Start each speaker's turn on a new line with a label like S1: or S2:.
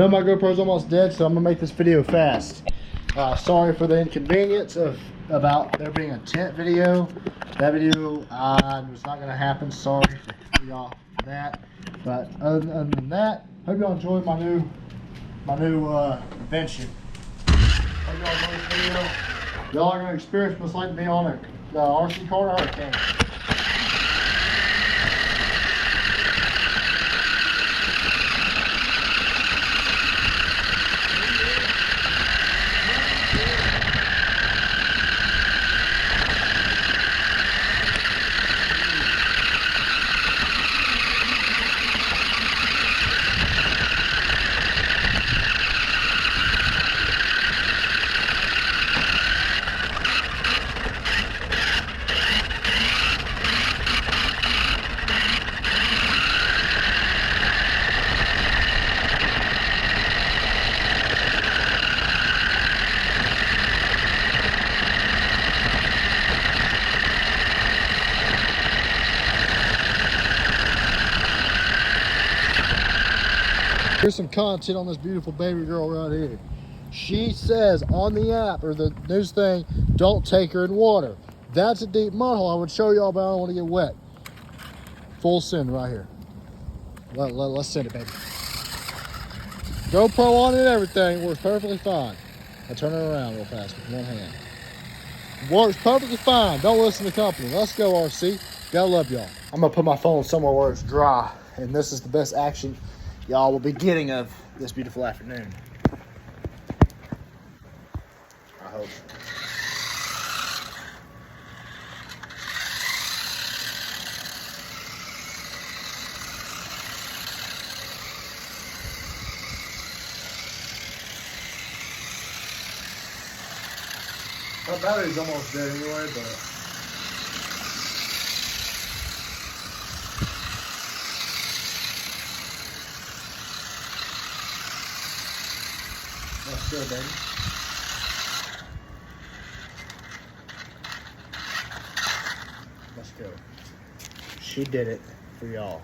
S1: know my GoPro's almost dead, so I'm gonna make this video fast. Sorry for the inconvenience about there being a tent video. That video was not gonna happen. Sorry for y'all for that. But other than that, hope y'all enjoyed my new invention. Hope y'all enjoyed this video. Y'all are gonna experience what it's like to be on a RC car hurricane. Here's some content on this beautiful baby girl right here. She says on the app or the news thing, don't take her in water. That's a deep mud hole. I would show y'all, but I don't want to get wet. Full send right here. Let's send it, baby. GoPro on it and everything. Works perfectly fine. I turn it around real fast with one hand. Works perfectly fine. Don't listen to company. Let's go, RC. Gotta love y'all. I'm gonna put my phone somewhere where it's dry, and this is the best action y'all will be getting of this beautiful afternoon. I hope. My battery's almost dead anyway, but let's go, baby. Let's go. She did it for y'all.